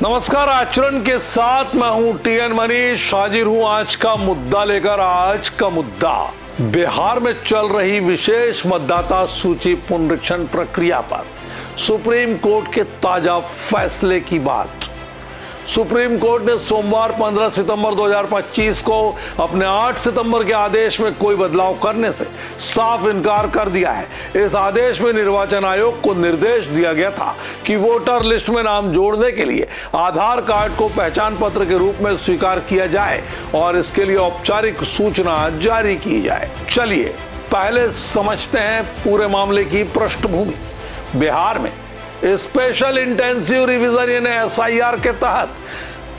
नमस्कार, आचरण के साथ मैं हूं टीएन मनीष। हाजिर हूं आज का मुद्दा लेकर। आज का मुद्दा बिहार में चल रही विशेष मतदाता सूची पुनरीक्षण प्रक्रिया पर सुप्रीम कोर्ट के ताजा फैसले की बात। सुप्रीम कोर्ट ने सोमवार 15 सितंबर 2025 को अपने 8 सितंबर के आदेश में कोई बदलाव करने से साफ इनकार कर दिया है। इस आदेश में निर्वाचन आयोग को निर्देश दिया गया था कि वोटर लिस्ट में नाम जोड़ने के लिए आधार कार्ड को पहचान पत्र के रूप में स्वीकार किया जाए और इसके लिए औपचारिक सूचना जारी की जाए। चलिए पहले समझते हैं पूरे मामले की पृष्ठभूमि। बिहार में स्पेशल इंटेंसिव रिवीजन यानी एसआईआर के तहत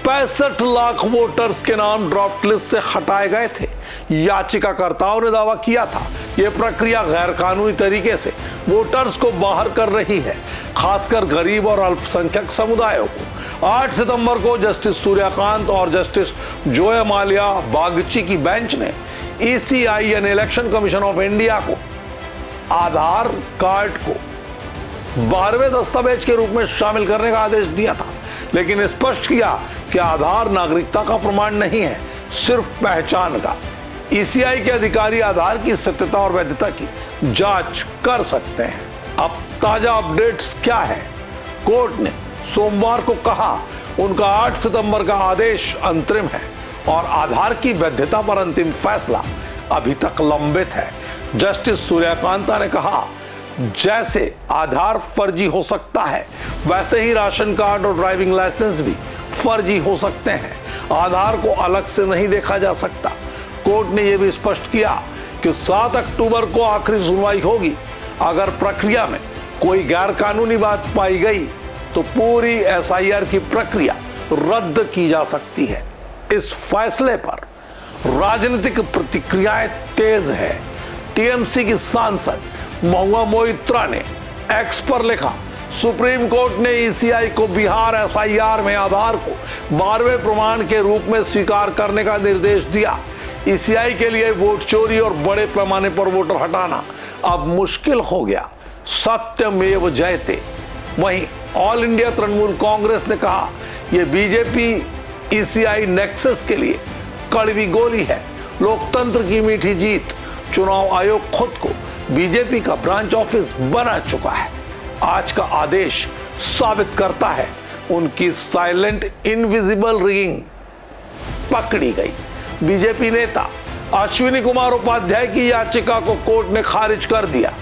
65 लाख वोटर्स के नाम ड्राफ्ट लिस्ट से हटाए गए थे। याचिकाकर्ताओं ने दावा किया था यह प्रक्रिया गैर कानूनी तरीके से वोटर्स को बाहर कर रही है, खासकर गरीब और अल्पसंख्यक समुदायों को। 8 सितंबर को जस्टिस सूर्यकांत और जस्टिस जोया माल्या बागची की बेंच ने ईसीआई यानी इलेक्शन कमीशन ऑफ इंडिया को आधार कार्ड को 12वें दस्तावेज के रूप में शामिल करने का आदेश दिया था, लेकिन स्पष्ट किया कि आधार नागरिकता का प्रमाण नहीं है, सिर्फ पहचान का। ईसीआई के अधिकारी आधार की सत्यता और वैधता की जांच कर सकते हैं। अब ताजा अपडेट्स क्या है? कोर्ट ने सोमवार को कहा उनका 8 सितंबर का आदेश अंतरिम है और आधार की वैधता पर अंतिम फैसला अभी तक लंबित है। जस्टिस सूर्यकांता ने कहा जैसे आधार फर्जी हो सकता है वैसे ही राशन कार्ड और ड्राइविंग लाइसेंस भी फर्जी हो सकते हैं। आधार को अलग से नहीं देखा जा सकता। कोर्ट ने यह भी स्पष्ट किया कि 7 अक्टूबर को आखिरी सुनवाई होगी। अगर प्रक्रिया में कोई गैर कानूनी बात पाई गई तो पूरी एसआईआर की प्रक्रिया रद्द की जा सकती है। इस फैसले पर राजनीतिक प्रतिक्रियाएं तेज है। टीएमसी की सांसद महुआ मोइत्रा ने एक्स पर लिखा, सुप्रीम कोर्ट ने ईसीआई को बिहार एसआईआर में आधार को 12वें प्रमाण के रूप में स्वीकार करने का निर्देश दिया। ईसीआई के लिए वोट चोरी और बड़े पैमाने पर वोटर हटाना अब मुश्किल हो गया। सत्यमेव जयते। वहीं ऑल इंडिया तृणमूल कांग्रेस ने कहा यह बीजेपी ईसीआई नेक्सस के लिए कड़वी गोली है। लोकतंत्र की मीठी जीत। चुनाव आयोग खुद को बीजेपी का ब्रांच ऑफिस बना चुका है। आज का आदेश साबित करता है उनकी साइलेंट इनविजिबल रिगिंग पकड़ी गई। बीजेपी नेता अश्विनी कुमार उपाध्याय की याचिका को कोर्ट ने खारिज कर दिया,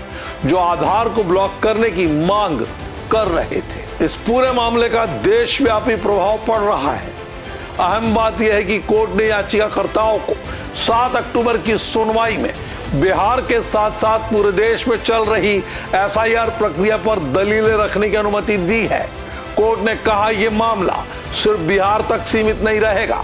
जो आधार को ब्लॉक करने की मांग कर रहे थे। इस पूरे मामले का देशव्यापी प्रभाव पड़ रहा है। अहम बात यह है कि कोर्ट ने याचिकाकर्ताओं को 7 अक्टूबर की सुनवाई में बिहार के साथ साथ पूरे देश में चल रही एसआईआर प्रक्रिया पर दलीलें रखने की अनुमति दी है। कोर्ट ने कहा यह मामला सिर्फ बिहार तक सीमित नहीं रहेगा,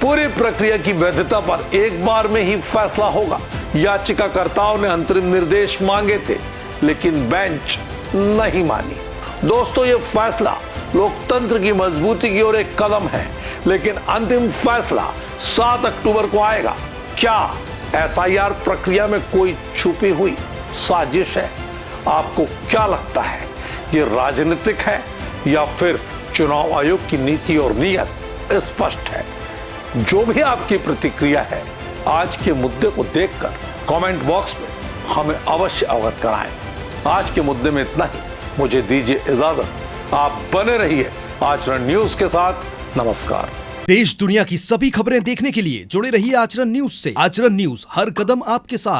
पूरी प्रक्रिया की वैधता पर एक बार में ही फैसला होगा। याचिकाकर्ताओं ने अंतरिम निर्देश मांगे थे, लेकिन बेंच नहीं मानी। दोस्तों, यह फैसला लोकतंत्र की मजबूती की ओर एक कदम है, लेकिन अंतिम फैसला 7 अक्टूबर को आएगा। क्या एसआईआर प्रक्रिया में कोई छुपी हुई साजिश है? आपको क्या लगता है, ये राजनीतिक है या फिर चुनाव आयोग की नीति और नीयत स्पष्ट है? जो भी आपकी प्रतिक्रिया है आज के मुद्दे को देखकर कमेंट बॉक्स में हमें अवश्य अवगत कराएं। आज के मुद्दे में इतना ही। मुझे दीजिए इजाजत। आप बने रहिए आचरण न्यूज के साथ। नमस्कार। देश दुनिया की सभी खबरें देखने के लिए जुड़े रहिए आचरण न्यूज से। आचरण न्यूज, हर कदम आपके साथ।